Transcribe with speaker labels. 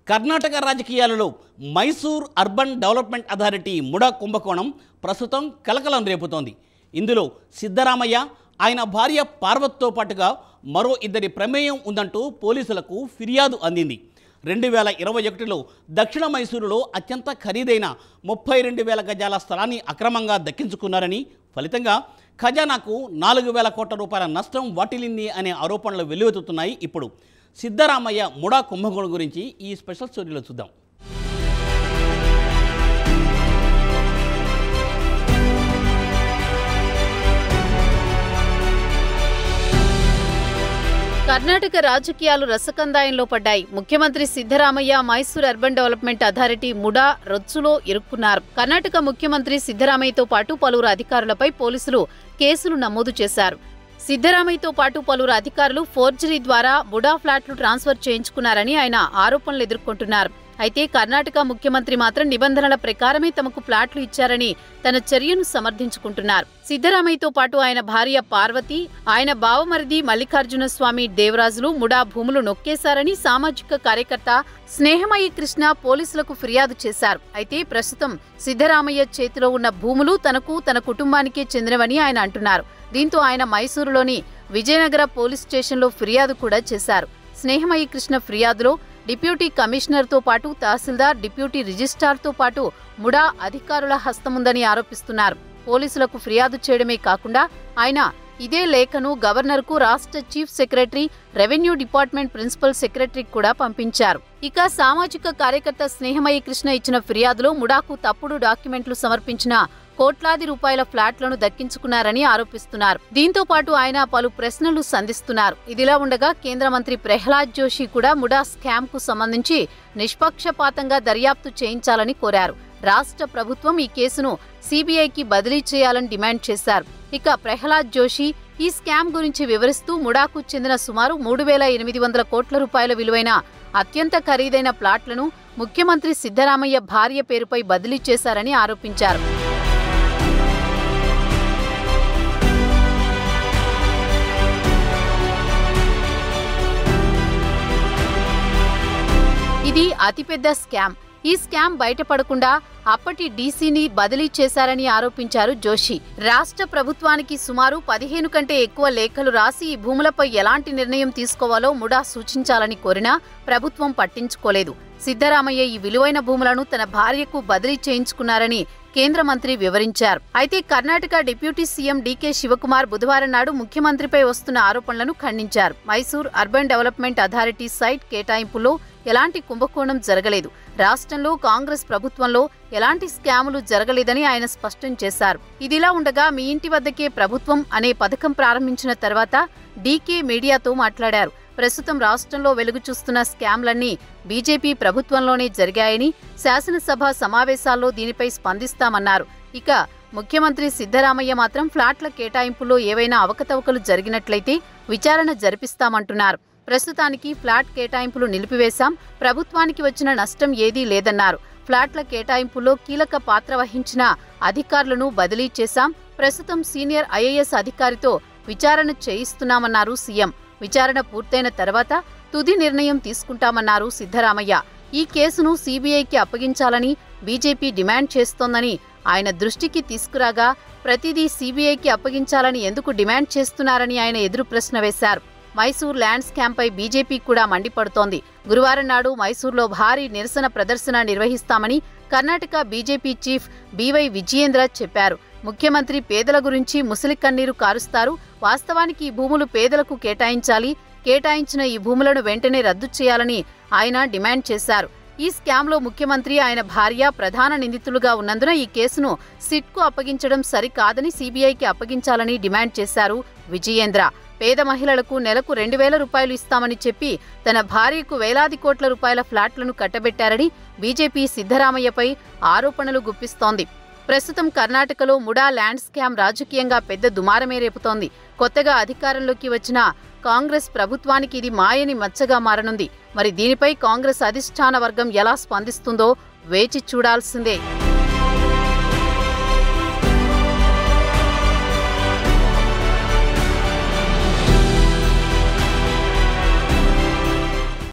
Speaker 1: కర్ణాటక రాజకీయాలలో Mysore urban development authority MUDA కుంభకోణం ప్రస్తుతం కలకలం రేపుతోంది. ఇందులో సిద్ధరామయ్య, ఆయన భార్య పార్వతితో పాటుగా మరో ఇద్దరి ప్రమేయం ఉందంటూ పోలీసులకు ఫిర్యాదు అందింది. 2021లో దక్షిణ మైసూరులో అత్యంత ఖరీదైన 32,000 గజాల స్థలాన్ని అక్రమంగా దక్కించుకున్నారని, ఫలితంగా ఖజానాకు 4,000 కోట్ల రూపాయల నష్టం వాటిల్లింది అనే ఆరోపణలు వెల్లువెత్తుతున్నాయి. ఇప్పుడు సిద్ధరామయ్య ముడా కుంభకోణం గురించి ఈ స్పెషల్ స్టోరీలో చూద్దాం.
Speaker 2: కర్ణాటక రాజకీయాలు రసకందాయంలో పడ్డాయి. ముఖ్యమంత్రి Siddaramaiah Mysore urban development authority MUDA రొచ్చులో ఇరుక్కున్నారు. కర్ణాటక ముఖ్యమంత్రి సిద్ధరామయ్యతో పాటు పలువురు అధికారులపై పోలీసులు కేసులు నమోదు చేశారు. సిద్ధరామయ్యతో పాటు పలువురు అధికారులు ఫోర్జరీ ద్వారా ముడా ఫ్లాట్లు ట్రాన్స్ఫర్ చేయించుకున్నారని ఆయన ఆరోపణలు ఎదుర్కొంటున్నారు. అయితే కర్ణాటక ముఖ్యమంత్రి మాత్రం నిబంధనల ప్రకారమే తమకు ఫ్లాట్లు ఇచ్చారని తన చర్యను సమర్థించుకుంటున్నారు. సిద్ధరామయ్యతో పాటు ఆయన భార్య పార్వతి, ఆయన బావమరిది మల్లికార్జున స్వామి దేవరాజులు ముడా భూములు నొక్కేశారని సామాజిక కార్యకర్త స్నేహమయ్య కృష్ణ పోలీసులకు ఫిర్యాదు చేశారు. అయితే ప్రస్తుతం సిద్ధరామయ్య చేతిలో ఉన్న భూములు తనకు, తన కుటుంబానికే చెందినవని ఆయన అంటున్నారు. దీంతో ఆయన మైసూరులోని విజయనగర పోలీస్ స్టేషన్లో ఫిర్యాదు కూడా చేశారు. స్నేహమయ్య కృష్ణ ఫిర్యాదులో డిప్యూటీ కమిషనర్తో పాటు తహసీల్దార్, డిప్యూటీ రిజిస్ట్రార్తో పాటు ముడా అధికారుల హస్తముందని ఆరోపిస్తున్నారు. పోలీసులకు ఫిర్యాదు చేయడమే కాకుండా ఆయన ఇదే లేఖను గవర్నర్కు, రాష్ట్ర chief secretary, revenue department principal సెక్రటరీకి కూడా పంపించారు. ఇక సామాజిక కార్యకర్త స్నేహమయ్య కృష్ణ ఇచ్చిన ఫిర్యాదులో ముడాకు తప్పుడు డాక్యుమెంట్లు సమర్పించిన కోట్లాది రూపాయల ఫ్లాట్లను దక్కించుకున్నారని ఆరోపిస్తున్నారు. దీంతో పాటు ఆయన పలు ప్రశ్నలు సంధిస్తున్నారు. ఇదిలా ఉండగా కేంద్ర మంత్రి ప్రహ్లాద్ జోషి కూడా ముడా స్కామ్ కు సంబంధించి నిష్పక్షపాతంగా దర్యాప్తు చేయించాలని కోరారు. రాష్ట్ర ప్రభుత్వం ఈ కేసును సిబిఐకి బదిలీ చేయాలని డిమాండ్ చేశారు. ఇక ప్రహ్లాద్ జోషి ఈ స్కామ్ గురించి వివరిస్తూ ముడాకు చెందిన సుమారు 3,800 కోట్ల రూపాయల విలువైన అత్యంత ఖరీదైన ప్లాట్లను ముఖ్యమంత్రి సిద్ధరామయ్య భార్య పేరుపై బదిలీ చేశారని ఆరోపించారు. ఇది అతిపెద్ద స్కామ్. ఈ స్కామ్ బయటపడకుండా అప్పటి డీసీని బదిలీ చేశారని ఆరోపించారు జోషి. రాష్ట్ర ప్రభుత్వానికి సుమారు 15 కంటే ఎక్కువ లేఖలు రాసి ఈ భూములపై ఎలాంటి నిర్ణయం తీసుకోవాలో ముడా సూచించాలని కోరినా ప్రభుత్వం పట్టించుకోలేదు. సిద్ధరామయ్య ఈ విలువైన భూములను తన భార్యకు బదిలీ చేయించుకున్నారని కేంద్ర మంత్రి వివరించారు. అయితే కర్ణాటక డిప్యూటీ సీఎం డీకే శివకుమార్ బుధవారం నాడు ముఖ్యమంత్రిపై వస్తున్న ఆరోపణలను ఖండించారు. Mysore urban development authority site కేటాయింపులో ఎలాంటి కుంభకోణం జరగలేదు, రాష్ట్రంలో కాంగ్రెస్ ప్రభుత్వంలో ఎలాంటి స్కాములు జరగలేదని ఆయన స్పష్టం చేశారు. ఇదిలా ఉండగా మీ ఇంటి వద్దకే ప్రభుత్వం అనే పథకం ప్రారంభించిన తర్వాత డీకే మీడియాతో మాట్లాడారు. ప్రస్తుతం రాష్ట్రంలో వెలుగు చూస్తున్న స్కామ్లన్నీ బీజేపీ ప్రభుత్వంలోనే జరిగాయని, శాసనసభ సమావేశాల్లో దీనిపై స్పందిస్తామన్నారు. ఇక ముఖ్యమంత్రి సిద్ధరామయ్య మాత్రం ఫ్లాట్ల కేటాయింపులో ఏవైనా అవకతవకలు జరిగినట్లయితే విచారణ జరిపిస్తామంటున్నారు. ప్రస్తుతానికి ఫ్లాట్ కేటాయింపులు నిలిపివేశాం, ప్రభుత్వానికి వచ్చిన నష్టం ఏదీ లేదన్నారు. ఫ్లాట్ల కేటాయింపులో కీలక పాత్ర వహించిన అధికారులను బదిలీ చేశాం, ప్రస్తుతం సీనియర్ ఐఏఎస్ అధికారితో విచారణ చేయిస్తున్నామన్నారు సీఎం. విచారణ పూర్తయిన తర్వాత తుది నిర్ణయం తీసుకుంటామన్నారు సిద్ధరామయ్య. ఈ కేసును సీబీఐకి అప్పగించాలని బీజేపీ డిమాండ్ చేస్తోందని ఆయన దృష్టికి తీసుకురాగా ప్రతిదీ సీబీఐకి అప్పగించాలని ఎందుకు డిమాండ్ చేస్తున్నారని ఆయన ఎదురు ప్రశ్న వేశారు. మైసూర్ ల్యాండ్ స్కామ్పై బీజేపీ కూడా మండిపడుతోంది. గురువారం నాడు మైసూర్లో భారీ నిరసన ప్రదర్శన నిర్వహిస్తామని Karnataka BJP chief B Y Vijayendra చెప్పారు. ముఖ్యమంత్రి పేదల గురించి ముసలి కన్నీరు కారుస్తారు, వాస్తవానికి ఈ భూములు పేదలకు కేటాయించాలి, కేటాయించిన ఈ భూములను వెంటనే రద్దు చేయాలని ఆయన డిమాండ్ చేశారు. ఈ స్కామ్లో ముఖ్యమంత్రి, ఆయన భార్య ప్రధాన నిందితులుగా ఉన్నందున ఈ కేసును సిట్కు అప్పగించడం సరికాదని సీబీఐకి అప్పగించాలని డిమాండ్ చేశారు విజయేంద్ర. పేద మహిళలకు నెలకు 2,000 రూపాయలు ఇస్తామని చెప్పి తన భార్యకు వేలాది కోట్ల రూపాయల ఫ్లాట్లను కట్టబెట్టారని బీజేపీ సిద్ధరామయ్యపై ఆరోపణలు గుప్పిస్తోంది. ప్రస్తుతం కర్ణాటకలో ముడా ల్యాండ్ స్కామ్ రాజకీయంగా పెద్ద దుమారమే రేపుతోంది. కొత్తగా అధికారంలోకి వచ్చిన కాంగ్రెస్ ప్రభుత్వానికి ఇది మాయని మచ్చగా మారనుంది. మరి దీనిపై కాంగ్రెస్ అధిష్టాన వర్గం ఎలా స్పందిస్తుందో వేచి చూడాల్సిందే.